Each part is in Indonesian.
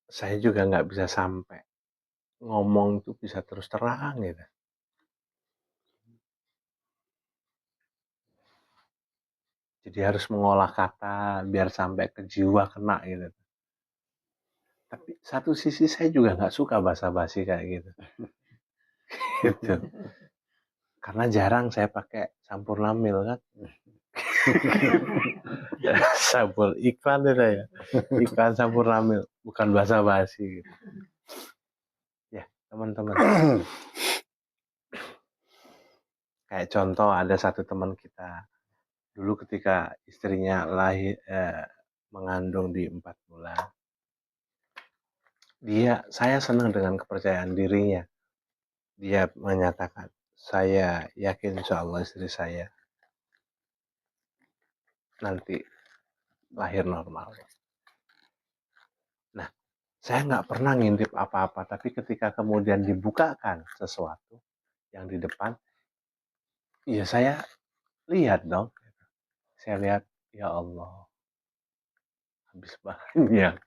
saya juga nggak bisa sampai ngomong tuh bisa terus terang gitu. Jadi harus mengolah kata biar sampai ke jiwa kena gitu. Tapi satu sisi saya juga nggak suka basa-basi kayak gitu. Gitu. Karena jarang saya pakai sampurna mil kan. Sampul iklan itu ya. Iklan sampurna mil, bukan basa-basi gitu. Ya, teman-teman. Kayak contoh ada satu teman kita dulu ketika istrinya mengandung di 4 bulan, saya senang dengan kepercayaan dirinya. Dia menyatakan, saya yakin insya Allah istri saya nanti lahir normal. Nah, saya nggak pernah ngintip apa-apa, tapi ketika kemudian dibukakan sesuatu yang di depan, ya saya lihat dong. Saya lihat, ya Allah, habis banyak.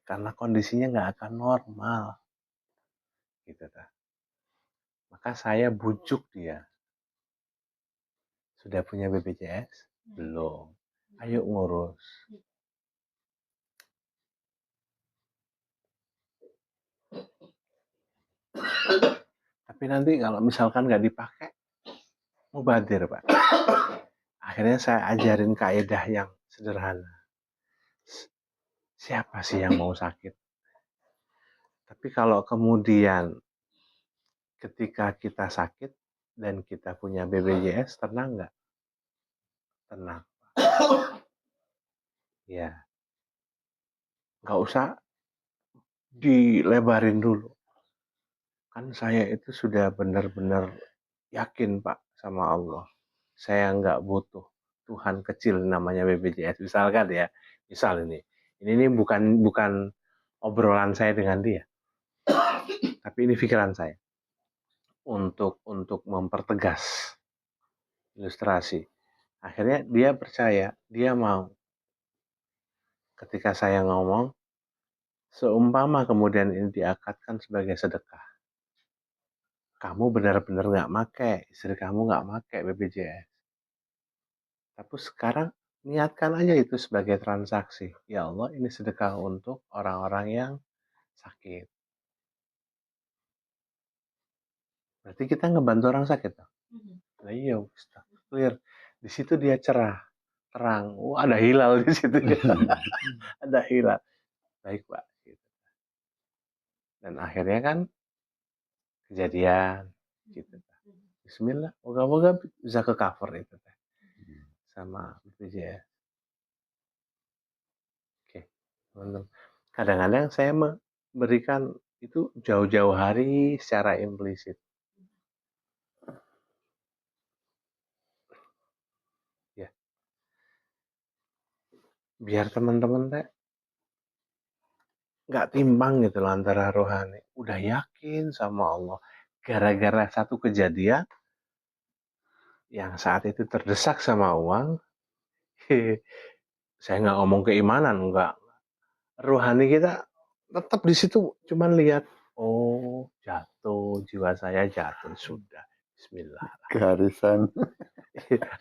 Karena kondisinya nggak akan normal. Gitu kan. Maka saya bujuk dia. Sudah punya BPJS? Belum. Ayo ngurus. Tapi nanti kalau misalkan nggak dipakai, mubadir Pak. Akhirnya saya ajarin kaidah yang sederhana. Siapa sih yang mau sakit? Tapi kalau kemudian ketika kita sakit dan kita punya BPJS, tenang nggak? Tenang. Ya, nggak usah dilebarin dulu. Kan saya itu sudah benar-benar yakin Pak sama Allah. Saya nggak butuh Tuhan kecil namanya BPJS. Misalkan ya, misal ini bukan obrolan saya dengan dia, tapi ini pikiran saya untuk mempertegas ilustrasi. Akhirnya dia percaya, dia mau. Ketika saya ngomong, seumpama kemudian ini diakatkan sebagai sedekah, kamu benar-benar nggak make, istri kamu nggak make BPJS. Tapi sekarang niatkan aja itu sebagai transaksi. Ya Allah, ini sedekah untuk orang-orang yang sakit. Berarti kita ngebantu orang sakit. Nah iya, Ustaz. Clear. Di situ dia cerah, terang. Oh, ada hilal di situ. Ada hilal. Baik, Pak. Dan akhirnya kan kejadian gitu. Bismillah, moga-moga bisa ke cover itu sama BPJS. Oke, teman-teman. Kadang-kadang saya memberikan itu jauh-jauh hari secara implisit. Ya, biar teman-teman teh nggak timbang gitu loh antara rohani. Udah yakin sama Allah. Gara-gara satu kejadian yang saat itu terdesak sama uang, saya nggak ngomong keimanan, nggak. Rohani kita tetap di situ, cuman lihat, oh jatuh, jiwa saya jatuh, sudah. Bismillah. Keharisan.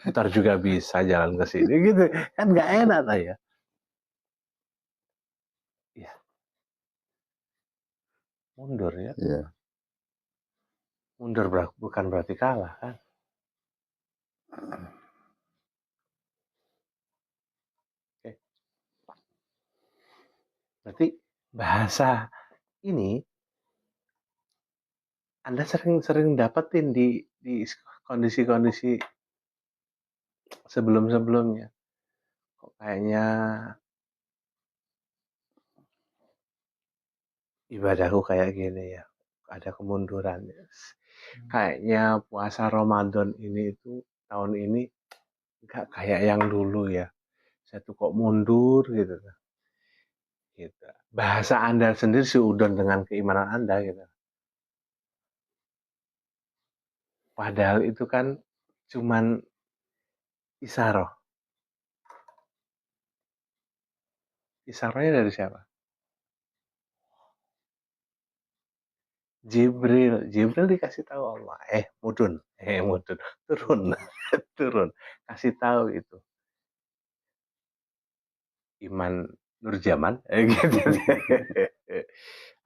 Ntar juga bisa jalan ke sini gitu. Kan nggak enak lah ya. Ya, mundur ya. Iya. Mundur bukan berarti kalah kan. Oke. Berarti bahasa ini Anda sering-sering dapetin di kondisi-kondisi sebelum-sebelumnya. Kok kayaknya ibadahku kayak gini ya. Ada kemunduran. Kayaknya puasa Ramadan ini itu tahun ini nggak kayak yang dulu ya. Saya tuh kok mundur gitu. Gitu. Bahasa Anda sendiri seudon dengan keimanan Anda gitu. Padahal itu kan cuman isaroh. Isarohnya dari siapa? Jibril dikasih tahu Allah, mudun, turun, turun, kasih tahu itu Iman Nurjaman, gitu.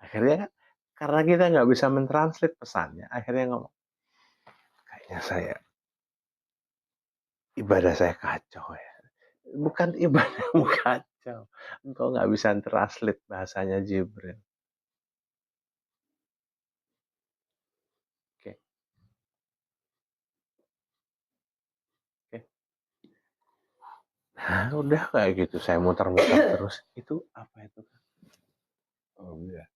Akhirnya kan, karena kita nggak bisa mentranslate pesannya, akhirnya ngomong, kayaknya ibadah saya kacau ya. Bukan ibadahmu kacau, engkau nggak bisa translate bahasanya Jibril. Oke, oke. Nah, udah kayak gitu, saya muter-muter terus. Itu apa itu? Oh, iya.